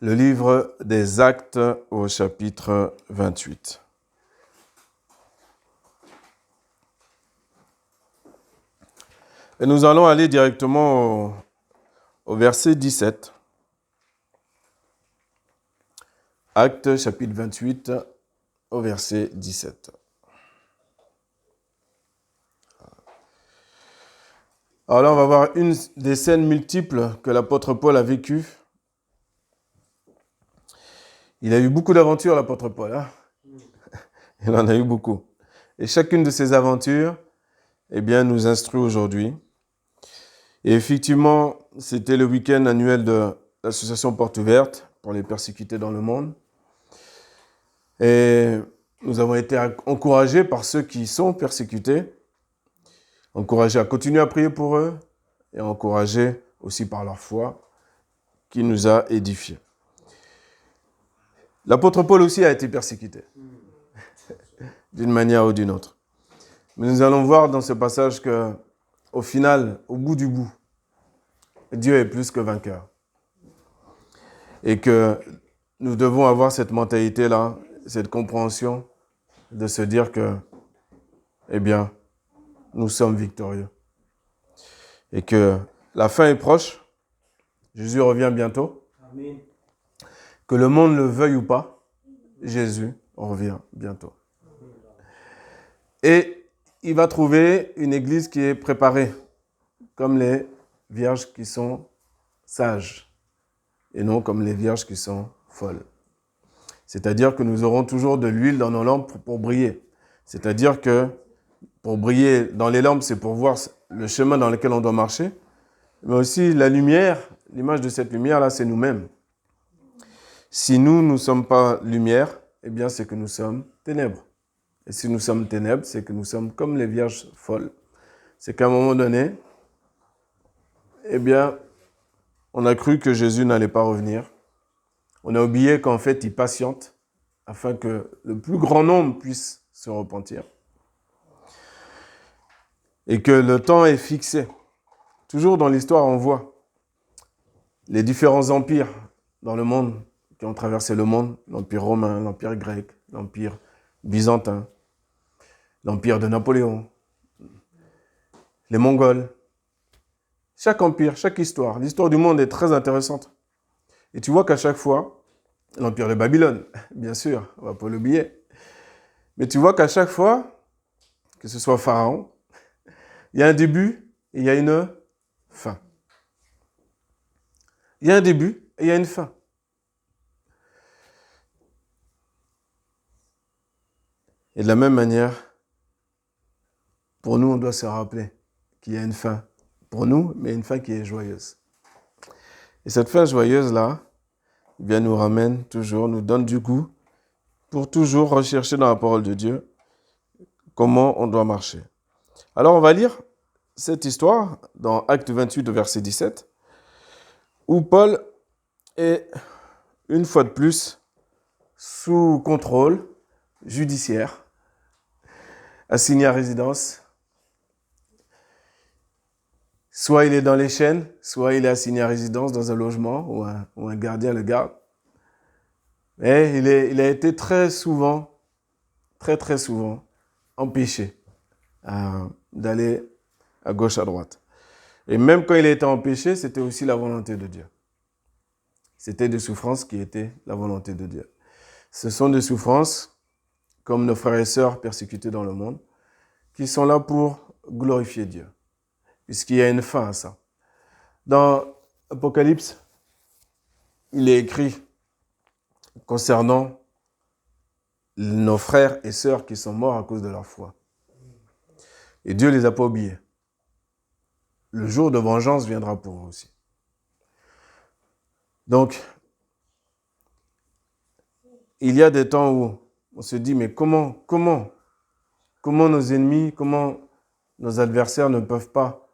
Le livre des Actes au chapitre 28. Et nous allons aller directement au verset 17. Actes chapitre 28 au verset 17. Alors là, on va voir une des scènes multiples que l'apôtre Paul a vécues. Il a eu beaucoup d'aventures, l'apôtre Paul. Hein? Il en a eu beaucoup. Et chacune de ces aventures, nous instruit aujourd'hui. Et effectivement, c'était le week-end annuel de l'association Porte Ouverte pour les persécutés dans le monde. Et nous avons été encouragés par ceux qui sont persécutés, encouragés à continuer à prier pour eux et encouragés aussi par leur foi qui nous a édifiés. L'apôtre Paul aussi a été persécuté, d'une manière ou d'une autre. Mais nous allons voir dans ce passage que, au final, au bout du bout, Dieu est plus que vainqueur. Et que nous devons avoir cette mentalité-là, cette compréhension de se dire que, nous sommes victorieux. Et que la fin est proche. Jésus revient bientôt. Amen. Que le monde le veuille ou pas, Jésus revient bientôt. Et il va trouver une église qui est préparée, comme les vierges qui sont sages, et non comme les vierges qui sont folles. C'est-à-dire que nous aurons toujours de l'huile dans nos lampes pour briller. C'est-à-dire que pour briller dans les lampes, c'est pour voir le chemin dans lequel on doit marcher. Mais aussi la lumière, l'image de cette lumière-là, c'est nous-mêmes. Si nous ne sommes pas lumière, c'est que nous sommes ténèbres. Et si nous sommes ténèbres, c'est que nous sommes comme les vierges folles. C'est qu'à un moment donné, on a cru que Jésus n'allait pas revenir. On a oublié qu'en fait, il patiente afin que le plus grand nombre puisse se repentir. Et que le temps est fixé. Toujours dans l'histoire, on voit les différents empires dans le monde qui ont traversé le monde. L'empire romain, l'empire grec, l'empire byzantin, l'empire de Napoléon, les Mongols. Chaque empire, chaque histoire. L'histoire du monde est très intéressante. Et tu vois qu'à chaque fois, l'empire de Babylone, bien sûr, on ne va pas l'oublier. Mais tu vois qu'à chaque fois, que ce soit Pharaon, il y a un début et il y a une fin. Il y a un début et il y a une fin. Et de la même manière, pour nous, on doit se rappeler qu'il y a une fin pour nous, mais une fin qui est joyeuse. Et cette fin joyeuse-là, nous ramène toujours, nous donne du goût pour toujours rechercher dans la parole de Dieu comment on doit marcher. Alors, on va lire cette histoire dans Acte 28, verset 17, où Paul est, une fois de plus, sous contrôle judiciaire, assigné à résidence. Soit il est dans les chaînes, soit il est assigné à résidence dans un logement ou un gardien le garde. Mais il a été très souvent empêché d'aller à gauche, à droite. Et même quand il a été empêché, c'était aussi la volonté de Dieu. C'était des souffrances qui étaient la volonté de Dieu. Ce sont des souffrances, comme nos frères et sœurs persécutés dans le monde, qui sont là pour glorifier Dieu. Puisqu'il y a une fin à ça. Dans Apocalypse, il est écrit concernant nos frères et sœurs qui sont morts à cause de leur foi. Et Dieu ne les a pas oubliés. Le jour de vengeance viendra pour eux aussi. Donc, il y a des temps où on se dit, mais comment nos ennemis, comment nos adversaires ne peuvent pas,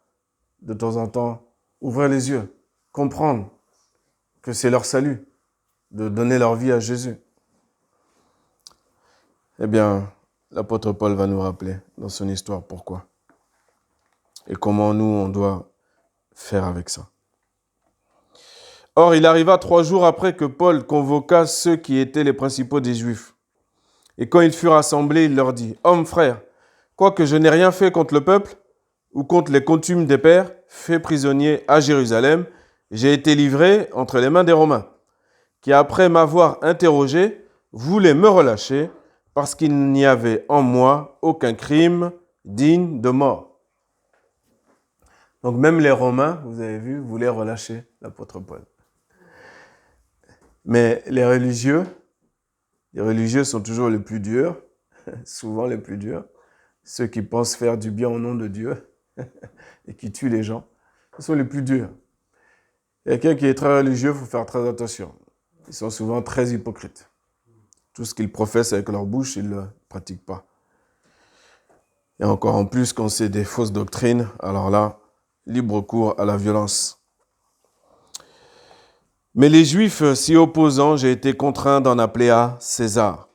de temps en temps, ouvrir les yeux, comprendre que c'est leur salut, de donner leur vie à Jésus. L'apôtre Paul va nous rappeler dans son histoire pourquoi et comment nous, on doit faire avec ça. Or, il arriva 3 jours après que Paul convoqua ceux qui étaient les principaux des Juifs. Et quand ils furent assemblés, il leur dit, « Hommes, frères, quoique je n'ai rien fait contre le peuple ou contre les coutumes des pères, fait prisonnier à Jérusalem, j'ai été livré entre les mains des Romains, qui après m'avoir interrogé, voulaient me relâcher parce qu'il n'y avait en moi aucun crime digne de mort. » Donc même les Romains, vous avez vu, voulaient relâcher l'apôtre Paul. Mais les religieux sont toujours les plus durs, souvent les plus durs, ceux qui pensent faire du bien au nom de Dieu et qui tuent les gens, ce sont les plus durs. Quelqu'un qui est très religieux, il faut faire très attention. Ils sont souvent très hypocrites. Tout ce qu'ils professent avec leur bouche, ils ne le pratiquent pas. Et encore en plus, quand c'est des fausses doctrines, alors là, libre cours à la violence. Mais les Juifs s'y opposant, j'ai été contraint d'en appeler à César.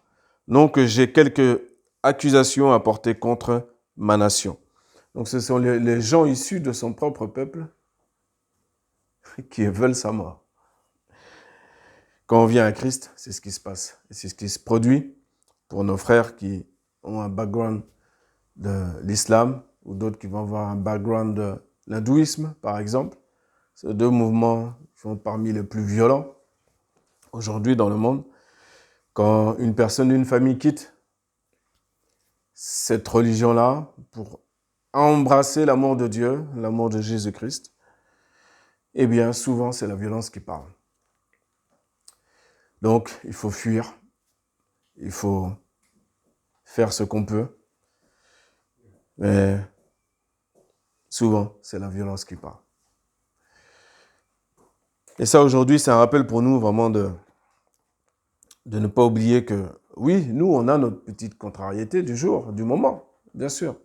Non que j'ai quelques accusations à porter contre ma nation. Donc ce sont les gens issus de son propre peuple qui veulent sa mort. Quand on vient à Christ, c'est ce qui se passe. Et c'est ce qui se produit pour nos frères qui ont un background de l'islam ou d'autres qui vont avoir un background de l'hindouisme, par exemple. Ces deux mouvements sont parmi les plus violents aujourd'hui dans le monde. Quand une personne, une famille quitte cette religion-là pour embrasser l'amour de Dieu, l'amour de Jésus-Christ, eh bien, souvent, c'est la violence qui parle. Donc, il faut fuir, il faut faire ce qu'on peut, mais souvent, c'est la violence qui parle. Et ça, aujourd'hui, c'est un rappel pour nous vraiment de ne pas oublier que, oui, nous, on a notre petite contrariété du jour, du moment, bien sûr.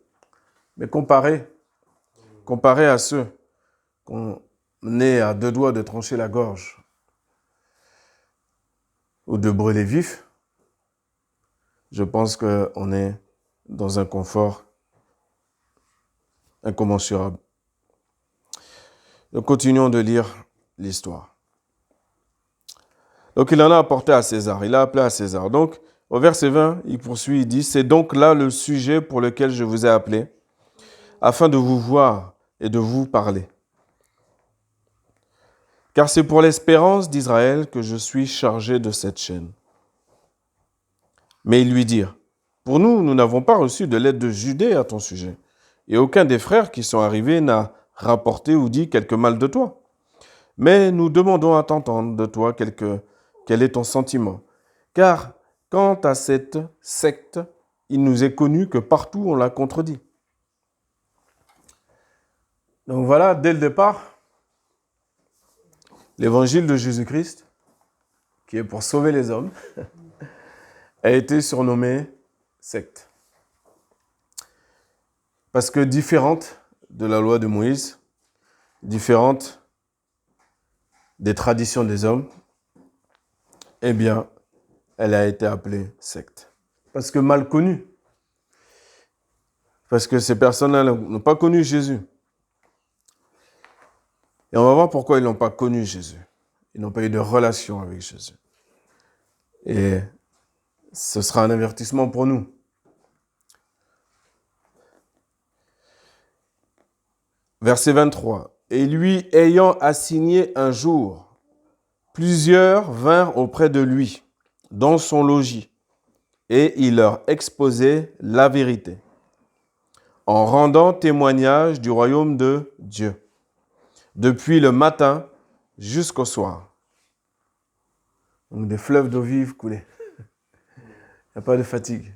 Mais comparé à ceux qu'on est à 2 doigts de trancher la gorge ou de brûler vif, je pense qu'on est dans un confort incommensurable. Donc, continuons de lire l'histoire. Donc, il en a apporté à César. Il a appelé à César. Donc, au verset 20, il poursuit, il dit, « C'est donc là le sujet pour lequel je vous ai appelé, afin de vous voir et de vous parler. Car c'est pour l'espérance d'Israël que je suis chargé de cette chaîne. » Mais ils lui dirent, « Pour nous, nous n'avons pas reçu de lettre de Judée à ton sujet, et aucun des frères qui sont arrivés n'a rapporté ou dit quelque mal de toi. Mais nous demandons à t'entendre de toi quel est ton sentiment. Car quant à cette secte, il nous est connu que partout on l'a contredit. » Donc voilà, dès le départ, l'évangile de Jésus-Christ, qui est pour sauver les hommes, a été surnommé secte. Parce que différente de la loi de Moïse, différente des traditions des hommes, eh bien, elle a été appelée secte. Parce que mal connue. Parce que ces personnes-là n'ont pas connu Jésus. Et on va voir pourquoi ils n'ont pas connu Jésus. Ils n'ont pas eu de relation avec Jésus. Et ce sera un avertissement pour nous. Verset 23. « Et lui ayant assigné un jour, plusieurs vinrent auprès de lui, dans son logis, et il leur exposait la vérité, en rendant témoignage du royaume de Dieu, depuis le matin jusqu'au soir. » Donc des fleuves d'eau vive coulaient. Il n'y a pas de fatigue.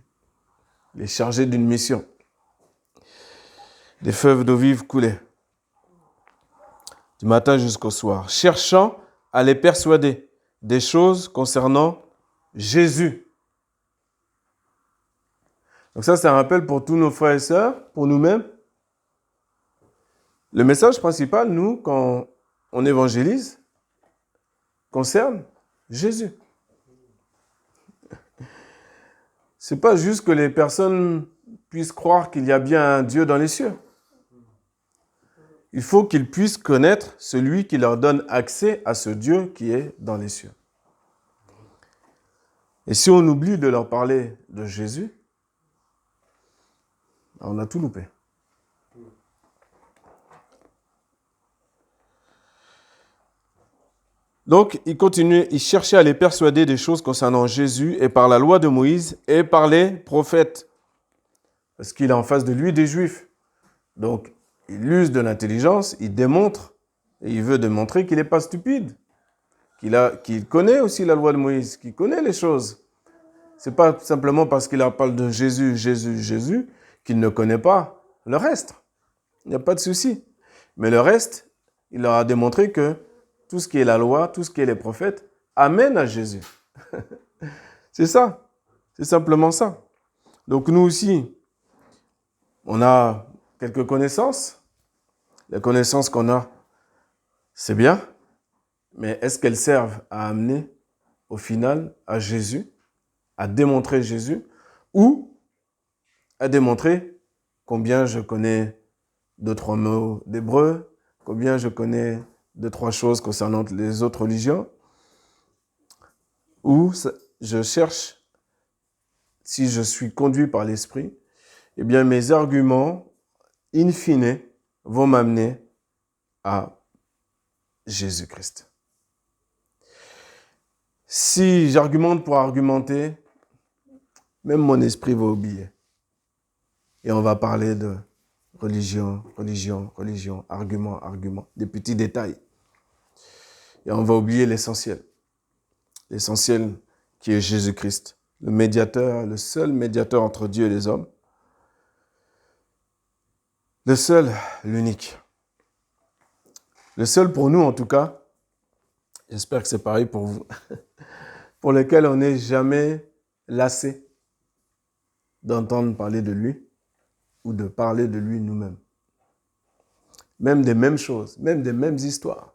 Il est chargé d'une mission. Des fleuves d'eau vive coulaient. Du matin jusqu'au soir, cherchant à les persuader des choses concernant Jésus. Donc ça, c'est un rappel pour tous nos frères et sœurs, pour nous-mêmes. Le message principal, nous, quand on évangélise, concerne Jésus. C'est pas juste que les personnes puissent croire qu'il y a bien un Dieu dans les cieux. Il faut qu'ils puissent connaître celui qui leur donne accès à ce Dieu qui est dans les cieux. Et si on oublie de leur parler de Jésus, on a tout loupé. Donc, il continuait, il cherchait à les persuader des choses concernant Jésus et par la loi de Moïse et par les prophètes. Parce qu'il a en face de lui des Juifs. Donc, il use de l'intelligence, il démontre, et il veut démontrer qu'il n'est pas stupide, qu'il connaît aussi la loi de Moïse, qu'il connaît les choses. Ce n'est pas simplement parce qu'il parle de Jésus, Jésus, Jésus, qu'il ne connaît pas le reste. Il n'y a pas de souci. Mais le reste, il leur a démontré que tout ce qui est la loi, tout ce qui est les prophètes, amène à Jésus. C'est ça. C'est simplement ça. Donc nous aussi, on a quelques connaissances. Les connaissances qu'on a, c'est bien. Mais est-ce qu'elles servent à amener au final à Jésus, à démontrer Jésus, ou à démontrer combien je connais 2-3 mots d'hébreu, combien je connais 2-3 choses concernant les autres religions, ou je cherche, si je suis conduit par l'Esprit, eh bien mes arguments, in fine, vont m'amener à Jésus-Christ. Si j'argumente pour argumenter, même mon esprit va oublier. Et on va parler de religion, argument, des petits détails. Et on va oublier l'essentiel. L'essentiel qui est Jésus-Christ, le médiateur, le seul médiateur entre Dieu et les hommes. Le seul, l'unique. Le seul pour nous en tout cas, j'espère que c'est pareil pour vous, pour lequel on n'est jamais lassé d'entendre parler de lui ou de parler de lui nous-mêmes. Même des mêmes choses, même des mêmes histoires.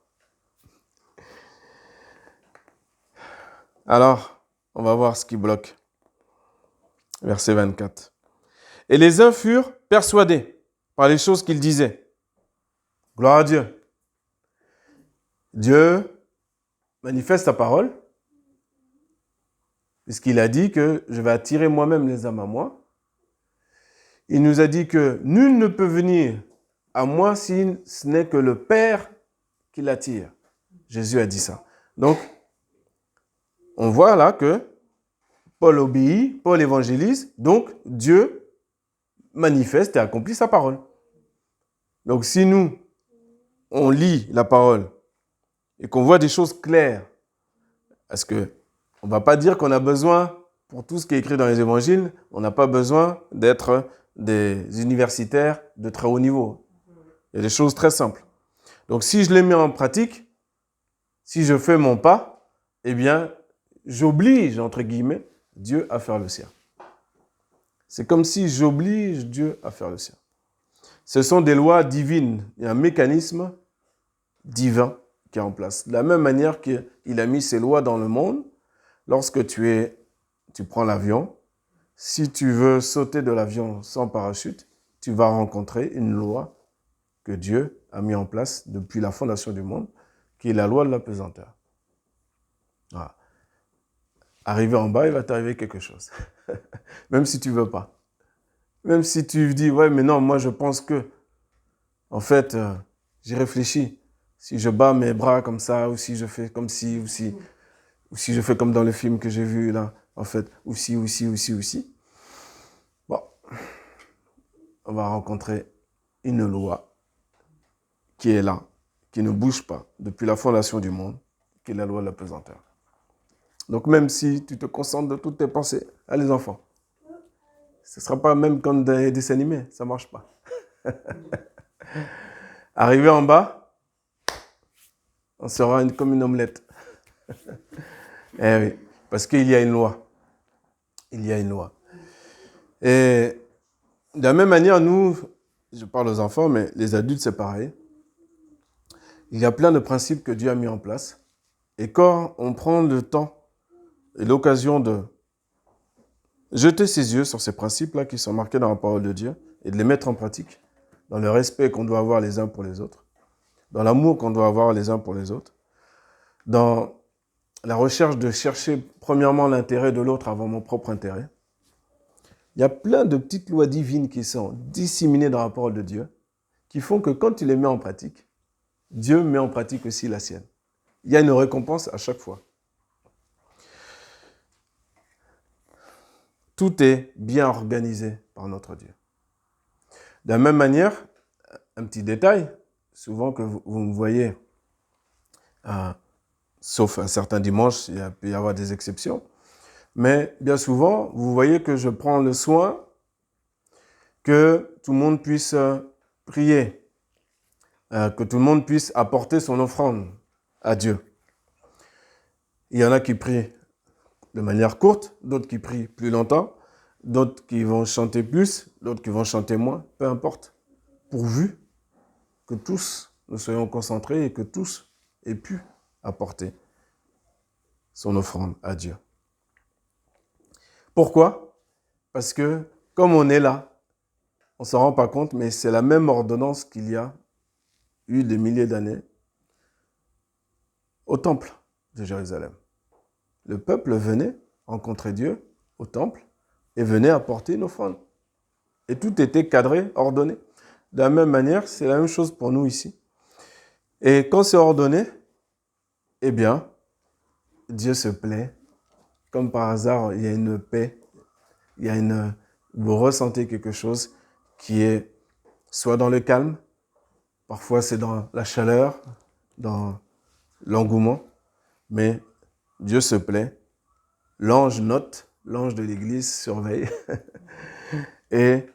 Alors, on va voir ce qui bloque. Verset 24. Et les uns furent persuadés par les choses qu'il disait. Gloire à Dieu. Dieu manifeste sa parole, puisqu'il a dit que je vais attirer moi-même les âmes à moi. Il nous a dit que nul ne peut venir à moi si ce n'est que le Père qui l'attire. Jésus a dit ça. Donc, on voit là que Paul obéit, Paul évangélise, donc Dieu manifeste et accomplit sa parole. Donc si nous, on lit la parole et qu'on voit des choses claires, parce qu'on ne va pas dire qu'on a besoin, pour tout ce qui est écrit dans les évangiles, on n'a pas besoin d'être des universitaires de très haut niveau. Il y a des choses très simples. Donc si je les mets en pratique, si je fais mon pas, eh bien, j'oblige, entre guillemets, Dieu à faire le sien. C'est comme si j'oblige Dieu à faire le sien. Ce sont des lois divines. Il y a un mécanisme divin qui est en place. De la même manière qu'il a mis ses lois dans le monde, lorsque tu prends l'avion, si tu veux sauter de l'avion sans parachute, tu vas rencontrer une loi que Dieu a mis en place depuis la fondation du monde, qui est la loi de la pesanteur. Voilà. Arrivé en bas, il va t'arriver quelque chose. Même si tu ne veux pas. Même si tu dis, ouais, mais non, moi je pense que, en fait, j'ai réfléchi. Si je bats mes bras comme ça, ou si je fais comme ci, ou si je fais comme dans le film que j'ai vu là, en fait, ou si. Bon, on va rencontrer une loi qui est là, qui ne bouge pas depuis la fondation du monde, qui est la loi de la pesanteur. Donc même si tu te concentres de toutes tes pensées, les enfants, ce ne sera pas même comme des dessins animés, ça ne marche pas. Arrivé en bas, on sera comme une omelette. Eh oui, parce qu'il y a une loi. Il y a une loi. Et de la même manière, nous, je parle aux enfants, mais les adultes, c'est pareil. Il y a plein de principes que Dieu a mis en place. Et quand on prend le temps et l'occasion de jeter ses yeux sur ces principes-là qui sont marqués dans la parole de Dieu et de les mettre en pratique, dans le respect qu'on doit avoir les uns pour les autres, dans l'amour qu'on doit avoir les uns pour les autres, dans la recherche de chercher premièrement l'intérêt de l'autre avant mon propre intérêt. Il y a plein de petites lois divines qui sont disséminées dans la parole de Dieu, qui font que quand tu les mets en pratique, Dieu met en pratique aussi la sienne. Il y a une récompense à chaque fois. Tout est bien organisé par notre Dieu. De la même manière, un petit détail, souvent que vous me voyez, sauf un certain dimanche, il peut y avoir des exceptions, mais bien souvent, vous voyez que je prends le soin que tout le monde puisse prier, que tout le monde puisse apporter son offrande à Dieu. Il y en a qui prient de manière courte, d'autres qui prient plus longtemps, d'autres qui vont chanter plus, d'autres qui vont chanter moins, peu importe. Pourvu que tous nous soyons concentrés et que tous aient pu apporter son offrande à Dieu. Pourquoi? Parce que comme on est là, on ne s'en rend pas compte, mais c'est la même ordonnance qu'il y a eu des milliers d'années au temple de Jérusalem. Le peuple venait rencontrer Dieu au temple et venait apporter une offrande. Et tout était cadré, ordonné. De la même manière, c'est la même chose pour nous ici. Et quand c'est ordonné, eh bien, Dieu se plaît. Comme par hasard, il y a une paix, vous ressentez quelque chose qui est soit dans le calme, parfois c'est dans la chaleur, dans l'engouement, mais Dieu se plaît. L'ange note, l'ange de l'église surveille et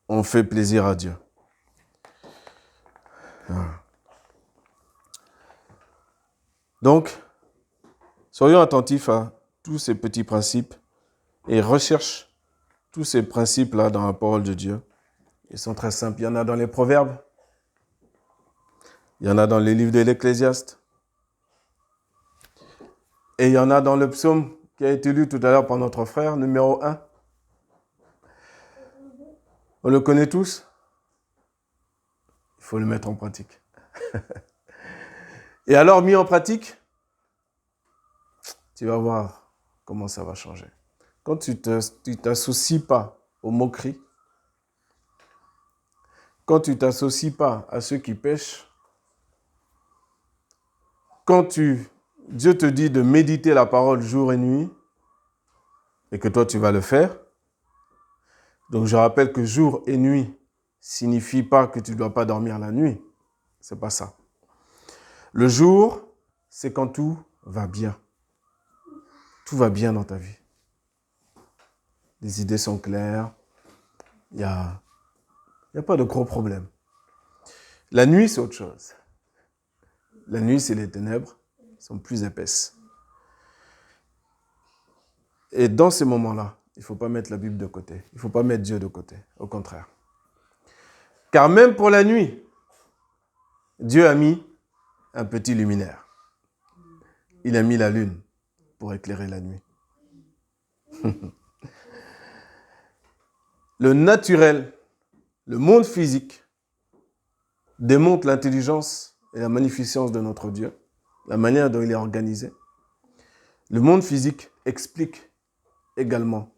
on fait plaisir à Dieu. Donc, soyons attentifs à tous ces petits principes et recherche tous ces principes-là dans la parole de Dieu. Ils sont très simples. Il y en a dans les Proverbes, il y en a dans les livres de l'Ecclésiaste, et il y en a dans le psaume qui a été lu tout à l'heure par notre frère, numéro 1. On le connaît tous. Il faut le mettre en pratique. Et alors, mis en pratique, tu vas voir comment ça va changer. Quand tu t'associes pas aux moqueries, quand tu t'associes pas à ceux qui pêchent, quand Dieu te dit de méditer la parole jour et nuit, et que toi tu vas le faire, donc je rappelle que jour et nuit signifie pas que tu ne dois pas dormir la nuit. C'est pas ça. Le jour, c'est quand tout va bien. Tout va bien dans ta vie. Les idées sont claires. Il n'y a pas de gros problèmes. La nuit, c'est autre chose. La nuit, c'est les ténèbres, sont plus épaisses. Et dans ces moments-là, il ne faut pas mettre la Bible de côté. Il ne faut pas mettre Dieu de côté. Au contraire. Car même pour la nuit, Dieu a mis un petit luminaire. Il a mis la lune pour éclairer la nuit. Le naturel, le monde physique, démontre l'intelligence et la magnificence de notre Dieu, la manière dont il est organisé. Le monde physique explique également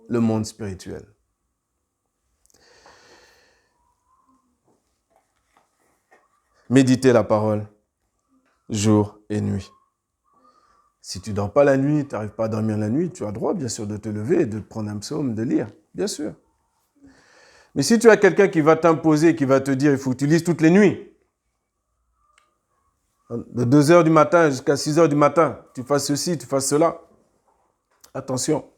le monde spirituel. Méditer la parole jour et nuit. Si tu ne dors pas la nuit, tu n'arrives pas à dormir la nuit, tu as droit bien sûr de te lever, de prendre un psaume, de lire, bien sûr. Mais si tu as quelqu'un qui va t'imposer, qui va te dire, il faut que tu lises toutes les nuits, de 2h du matin jusqu'à 6h du matin, tu fasses ceci, tu fasses cela, attention,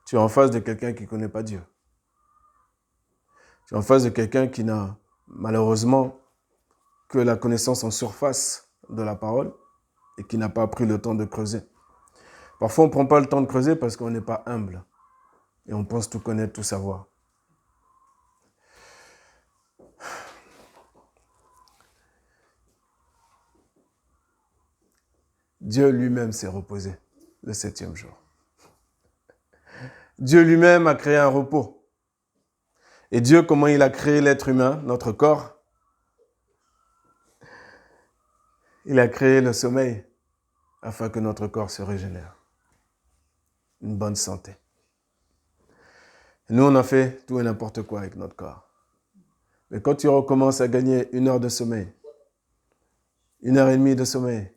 tu es en face de quelqu'un qui ne connaît pas Dieu. Tu es en face de quelqu'un qui n'a malheureusement que la connaissance en surface de la parole et qui n'a pas pris le temps de creuser. Parfois, on ne prend pas le temps de creuser parce qu'on n'est pas humble et on pense tout connaître, tout savoir. Dieu lui-même s'est reposé le 7e jour. Dieu lui-même a créé un repos. Et Dieu, comment il a créé l'être humain, notre corps? Il a créé le sommeil afin que notre corps se régénère. Une bonne santé. Nous, on a fait tout et n'importe quoi avec notre corps. Mais quand tu recommences à gagner 1 heure de sommeil, 1 heure et demie de sommeil,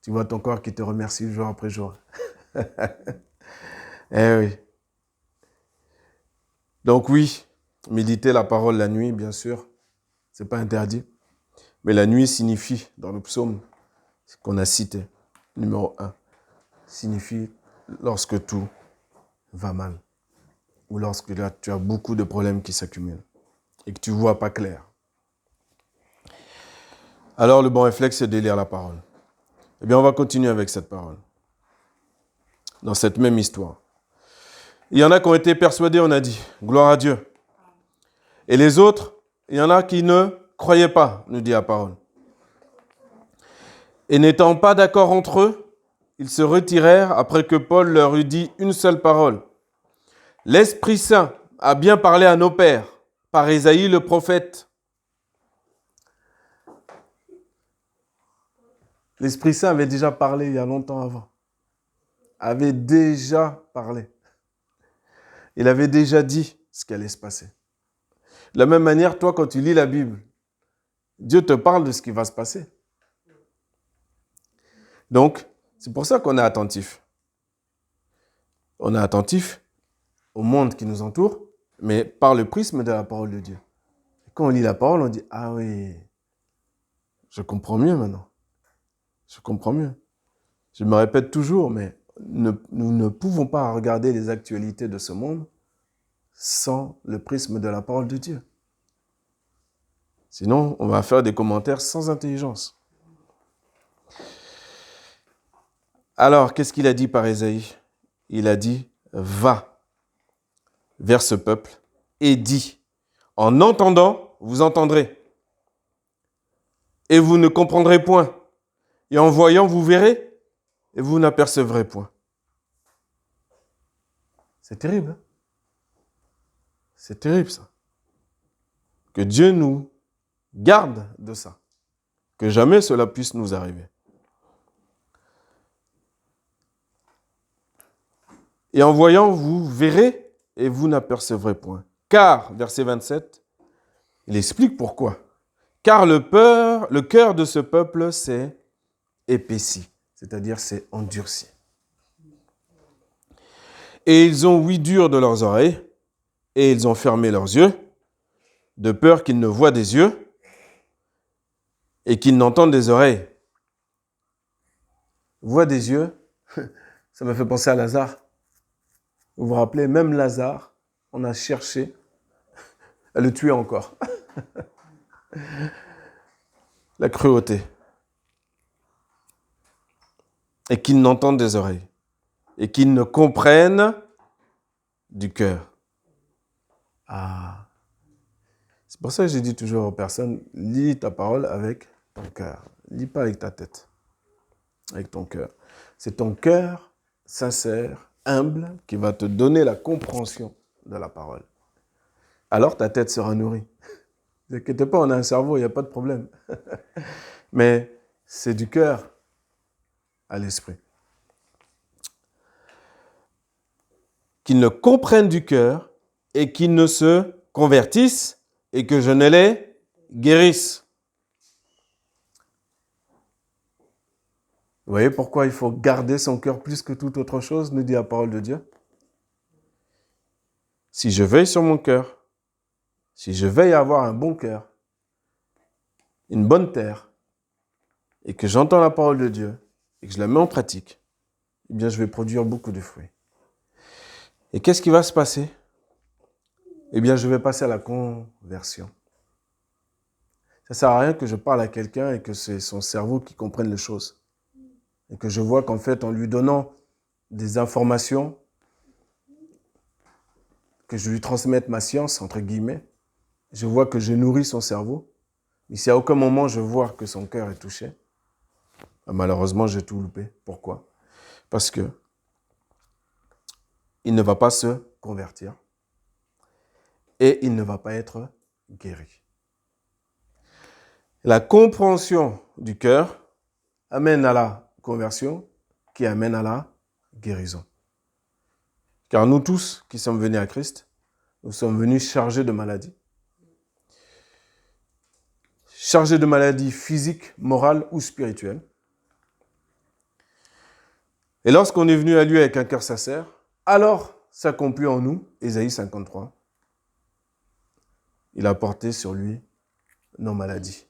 tu vois ton corps qui te remercie jour après jour. Eh oui. Donc oui, méditer la parole la nuit, bien sûr, c'est pas interdit. Mais la nuit signifie, dans le psaume qu'on a cité, numéro 1, signifie lorsque tout va mal. Ou lorsque là, tu as beaucoup de problèmes qui s'accumulent et que tu ne vois pas clair. Alors le bon réflexe, c'est de lire la parole. Eh bien, on va continuer avec cette parole. Dans cette même histoire. Il y en a qui ont été persuadés, on a dit, gloire à Dieu. Et les autres, il y en a qui ne croyaient pas, nous dit la parole. Et n'étant pas d'accord entre eux, ils se retirèrent après que Paul leur eut dit une seule parole. L'Esprit Saint a bien parlé à nos pères, par Ésaïe le prophète. L'Esprit Saint avait déjà parlé il y a longtemps avant. Avait déjà parlé. Il avait déjà dit ce qui allait se passer. De la même manière, toi, quand tu lis la Bible, Dieu te parle de ce qui va se passer. Donc, c'est pour ça qu'on est attentif. On est attentif au monde qui nous entoure, mais par le prisme de la parole de Dieu. Quand on lit la parole, on dit « Ah oui, je comprends mieux maintenant. Je comprends mieux. » Je me répète toujours, mais nous ne pouvons pas regarder les actualités de ce monde sans le prisme de la parole de Dieu. Sinon, on va faire des commentaires sans intelligence. Alors, qu'est-ce qu'il a dit par Ésaïe? Il a dit « Va vers ce peuple et dis, en entendant, vous entendrez, et vous ne comprendrez point, et en voyant, vous verrez, et vous n'apercevrez point. » C'est terrible. Hein? C'est terrible ça. Que Dieu nous garde de ça. Que jamais cela puisse nous arriver. Et en voyant, vous verrez et vous n'apercevrez point. Car, verset 27, il explique pourquoi. Car le cœur de ce peuple s'est épaissi, c'est-à-dire s'est endurci. Et ils ont ouï dur de leurs oreilles, et ils ont fermé leurs yeux, de peur qu'ils ne voient des yeux, et qu'ils n'entendent des oreilles. Voix des yeux, ça me fait penser à Lazare. Vous vous rappelez, même Lazare, on a cherché à le tuer encore. La cruauté. Et qu'ils n'entendent des oreilles. Et qu'ils ne comprennent du cœur. Ah. C'est pour ça que je dis toujours aux personnes, lis ta parole avec ton cœur. Lis pas avec ta tête. Avec ton cœur. C'est ton cœur sincère, humble, qui va te donner la compréhension de la parole. Alors ta tête sera nourrie. Ne vous inquiétez pas, on a un cerveau, il n'y a pas de problème. Mais c'est du cœur à l'esprit. Qu'ils ne comprennent du cœur et qu'ils ne se convertissent et que je ne les guérisse. Vous voyez pourquoi il faut garder son cœur plus que toute autre chose, nous dit la parole de Dieu. Si je veille sur mon cœur, si je veille à avoir un bon cœur, une bonne terre, et que j'entends la parole de Dieu, et que je la mets en pratique, eh bien je vais produire beaucoup de fruits. Et qu'est-ce qui va se passer? Eh bien je vais passer à la conversion. Ça ne sert à rien que je parle à quelqu'un et que c'est son cerveau qui comprenne les choses. Et que je vois qu'en fait, en lui donnant des informations, que je lui transmette ma science, entre guillemets, je vois que je nourris son cerveau. Mais si à aucun moment je vois que son cœur est touché, malheureusement, j'ai tout loupé. Pourquoi? Parce que il ne va pas se convertir et il ne va pas être guéri. La compréhension du cœur amène à la conversion, qui amène à la guérison. Car nous tous qui sommes venus à Christ, nous sommes venus chargés de maladies. Chargés de maladies physiques, morales ou spirituelles. Et lorsqu'on est venu à lui avec un cœur sincère, alors s'accomplit en nous, Ésaïe 53. Il a porté sur lui nos maladies.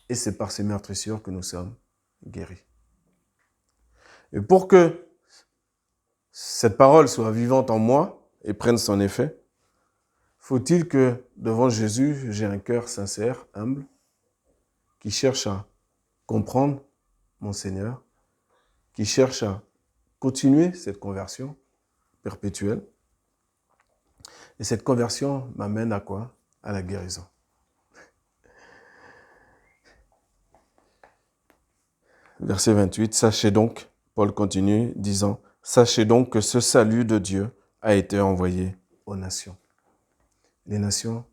Et c'est par ses meurtrissures que nous sommes guéris. Et pour que cette parole soit vivante en moi et prenne son effet, faut-il que devant Jésus, j'ai un cœur sincère, humble, qui cherche à comprendre mon Seigneur, qui cherche à continuer cette conversion perpétuelle. Et cette conversion m'amène à quoi? À la guérison. Verset 28, sachez donc, Paul continue, disant, sachez donc que ce salut de Dieu a été envoyé aux nations. Les nations,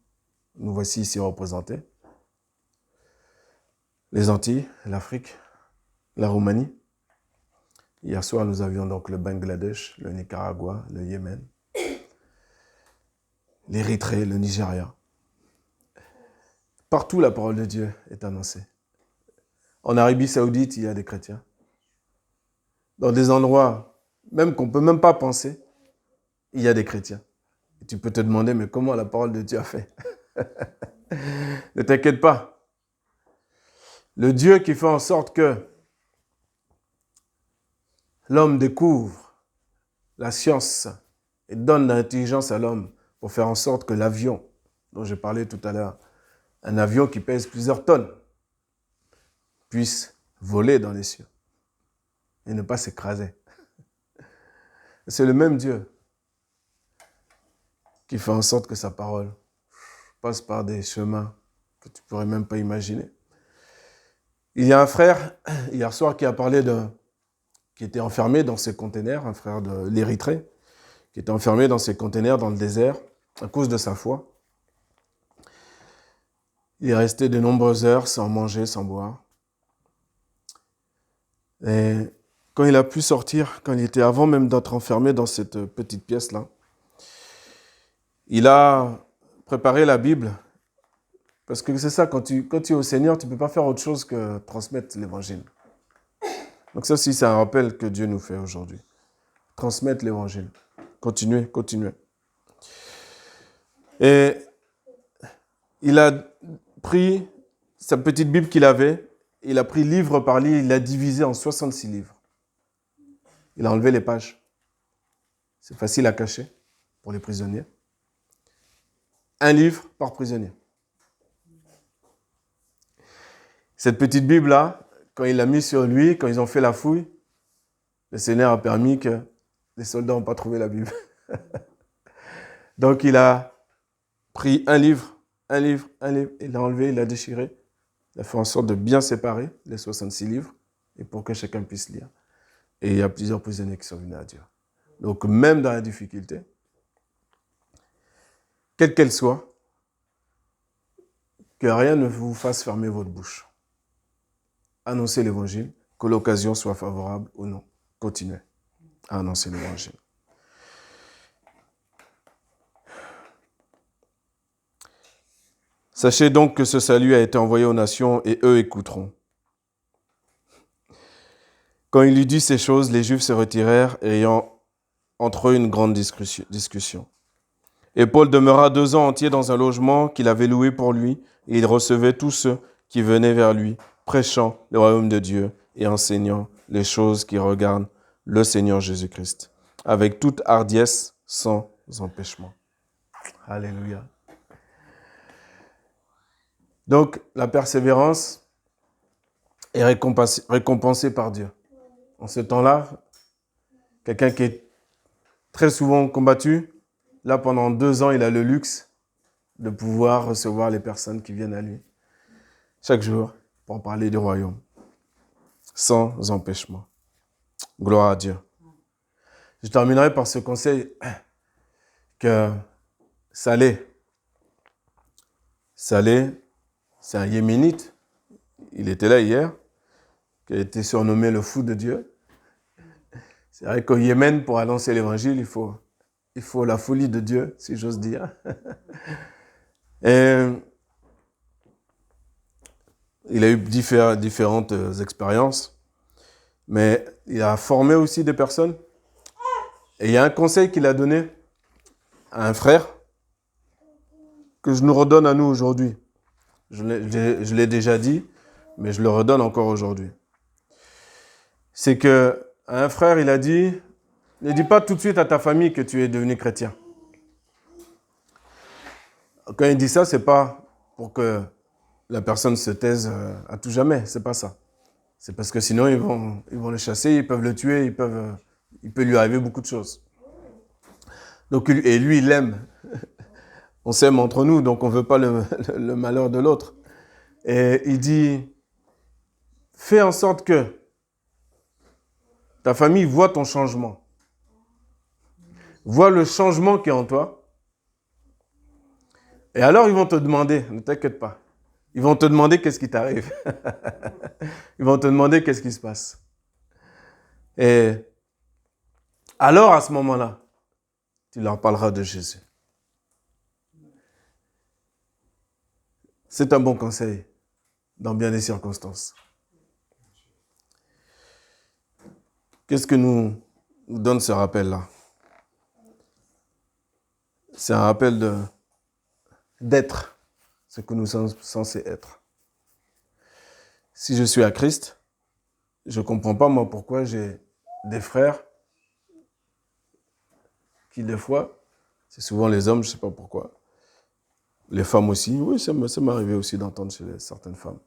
nous voici ici représentés. Les Antilles, l'Afrique, la Roumanie. Hier soir, nous avions donc le Bangladesh, le Nicaragua, le Yémen, l'Érythrée, le Nigeria. Partout, la parole de Dieu est annoncée. En Arabie Saoudite, il y a des chrétiens. Dans des endroits, même qu'on ne peut même pas penser, il y a des chrétiens. Et tu peux te demander, mais comment la parole de Dieu a fait? Ne t'inquiète pas. Le Dieu qui fait en sorte que l'homme découvre la science et donne l'intelligence à l'homme pour faire en sorte que l'avion, dont j'ai parlé tout à l'heure, un avion qui pèse plusieurs tonnes, puisse voler dans les cieux et ne pas s'écraser. C'est le même Dieu qui fait en sorte que sa parole passe par des chemins que tu ne pourrais même pas imaginer. Il y a un frère, hier soir, qui était enfermé dans ses containers, un frère de l'Érythrée, qui était enfermé dans ses containers dans le désert à cause de sa foi. Il est resté de nombreuses heures sans manger, sans boire. Et quand il a pu sortir, quand il était avant même d'être enfermé dans cette petite pièce-là, il a préparé la Bible. Parce que c'est ça, quand tu es au Seigneur, tu ne peux pas faire autre chose que transmettre l'Évangile. Donc ça aussi, c'est un rappel que Dieu nous fait aujourd'hui. Transmettre l'Évangile. Continuez. Et il a pris sa petite Bible qu'il avait, il a pris livre par livre, il l'a divisé en 66 livres. Il a enlevé les pages. C'est facile à cacher pour les prisonniers. Un livre par prisonnier. Cette petite Bible-là, quand il l'a mis sur lui, quand ils ont fait la fouille, le Seigneur a permis que les soldats n'ont pas trouvé la Bible. Donc il a pris un livre, il l'a enlevé, il l'a déchiré. Il a fait en sorte de bien séparer les 66 livres et pour que chacun puisse lire. Et il y a plusieurs prisonniers qui sont venus à Dieu. Donc même dans la difficulté, quelle qu'elle soit, que rien ne vous fasse fermer votre bouche. Annoncez l'Évangile, que l'occasion soit favorable ou non. Continuez à annoncer l'Évangile. Sachez donc que ce salut a été envoyé aux nations et eux écouteront. Quand il eut dit ces choses, les Juifs se retirèrent, ayant entre eux une grande discussion. Et Paul demeura 2 ans entiers dans un logement qu'il avait loué pour lui, et il recevait tous ceux qui venaient vers lui, prêchant le royaume de Dieu et enseignant les choses qui regardent le Seigneur Jésus-Christ, avec toute hardiesse, sans empêchement. Alléluia. Donc, la persévérance est récompensée par Dieu. En ce temps-là, quelqu'un qui est très souvent combattu, là, pendant 2 ans, il a le luxe de pouvoir recevoir les personnes qui viennent à lui chaque jour pour parler du royaume, sans empêchement. Gloire à Dieu. Je terminerai par ce conseil que Saleh, c'est un Yéménite, il était là hier, qui a été surnommé le fou de Dieu. C'est vrai qu'au Yémen, pour annoncer l'évangile, il faut la folie de Dieu, si j'ose dire. Et il a eu différentes expériences, mais il a formé aussi des personnes. Et il y a un conseil qu'il a donné à un frère que je nous redonne à nous aujourd'hui. Je l'ai déjà dit, mais je le redonne encore aujourd'hui. C'est que à un frère, il a dit, ne dis pas tout de suite à ta famille que tu es devenu chrétien. Quand il dit ça, c'est pas pour que la personne se taise à tout jamais, c'est pas ça. C'est parce que sinon ils vont le chasser, ils peuvent le tuer, il peut lui arriver beaucoup de choses. Donc, et lui, il l'aime. On s'aime entre nous, donc on ne veut pas le malheur de l'autre. Et il dit, fais en sorte que ta famille voit ton changement. Voit le changement qui est en toi. Et alors, ils vont te demander, ne t'inquiète pas, ils vont te demander qu'est-ce qui t'arrive. Ils vont te demander qu'est-ce qui se passe. Et alors, à ce moment-là, tu leur parleras de Jésus. C'est un bon conseil dans bien des circonstances. Qu'est-ce que nous donne ce rappel-là? C'est un rappel d'être ce que nous sommes censés être. Si je suis à Christ, je ne comprends pas moi pourquoi j'ai des frères qui des fois, c'est souvent les hommes, je ne sais pas pourquoi, les femmes aussi, oui, ça m'est arrivé aussi d'entendre chez certaines femmes,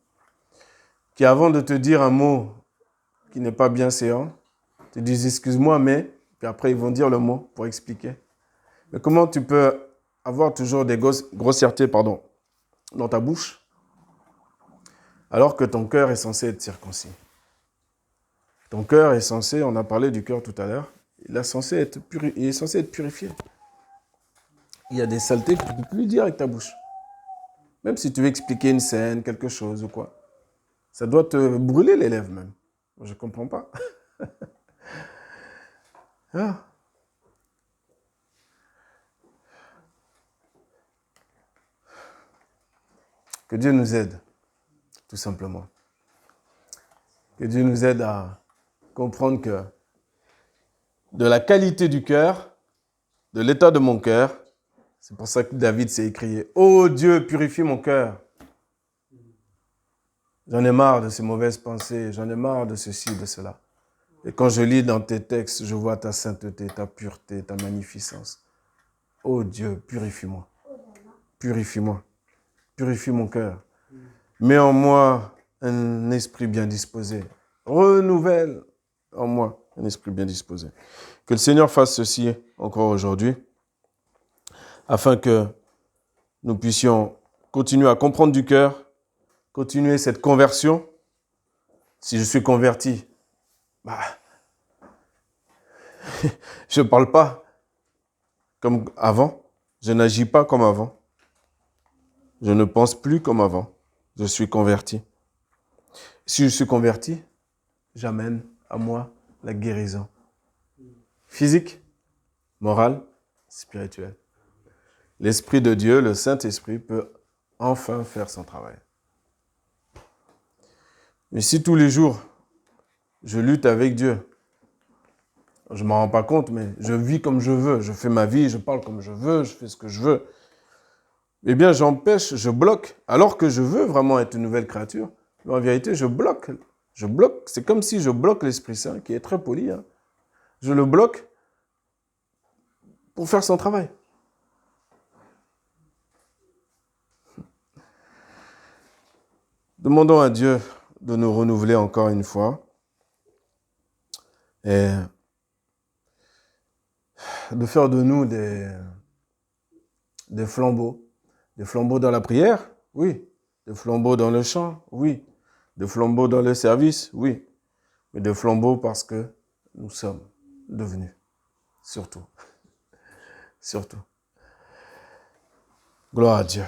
qui avant de te dire un mot qui n'est pas bienséant, te disent excuse-moi, mais, puis après ils vont dire le mot pour expliquer. Mais comment tu peux avoir toujours des grossièretés, dans ta bouche, alors que ton cœur est censé être circoncis? Ton cœur est censé, on a parlé du cœur tout à l'heure, il est censé être purifié. Il y a des saletés que tu ne peux plus dire avec ta bouche. Même si tu veux expliquer une scène, quelque chose ou quoi. Ça doit te brûler les lèvres même. Je ne comprends pas. Ah. Que Dieu nous aide, tout simplement. Que Dieu nous aide à comprendre que de la qualité du cœur, de l'état de mon cœur, c'est pour ça que David s'est écrié « Oh Dieu, purifie mon cœur !» J'en ai marre de ces mauvaises pensées, j'en ai marre de ceci, de cela. Et quand je lis dans tes textes, je vois ta sainteté, ta pureté, ta magnificence. Oh Dieu, purifie-moi. Purifie-moi. Purifie mon cœur. Mets en moi un esprit bien disposé. Renouvelle en moi un esprit bien disposé. Que le Seigneur fasse ceci encore aujourd'hui, afin que nous puissions continuer à comprendre du cœur, continuer cette conversion. Si je suis converti, je ne parle pas comme avant, je n'agis pas comme avant, je ne pense plus comme avant, je suis converti. Si je suis converti, j'amène à moi la guérison physique, morale, spirituelle. L'Esprit de Dieu, le Saint-Esprit, peut enfin faire son travail. Mais si tous les jours, je lutte avec Dieu, je ne m'en rends pas compte, mais je vis comme je veux, je fais ma vie, je parle comme je veux, je fais ce que je veux, eh bien j'empêche, je bloque, alors que je veux vraiment être une nouvelle créature, mais en vérité, je bloque. C'est comme si je bloque l'Esprit Saint, qui est très poli, hein. Je le bloque pour faire son travail. Demandons à Dieu de nous renouveler encore une fois et de faire de nous des flambeaux. Des flambeaux dans la prière, oui. Des flambeaux dans le chant, oui. Des flambeaux dans le service, oui. Mais des flambeaux parce que nous sommes devenus. Surtout. Surtout. Gloire à Dieu.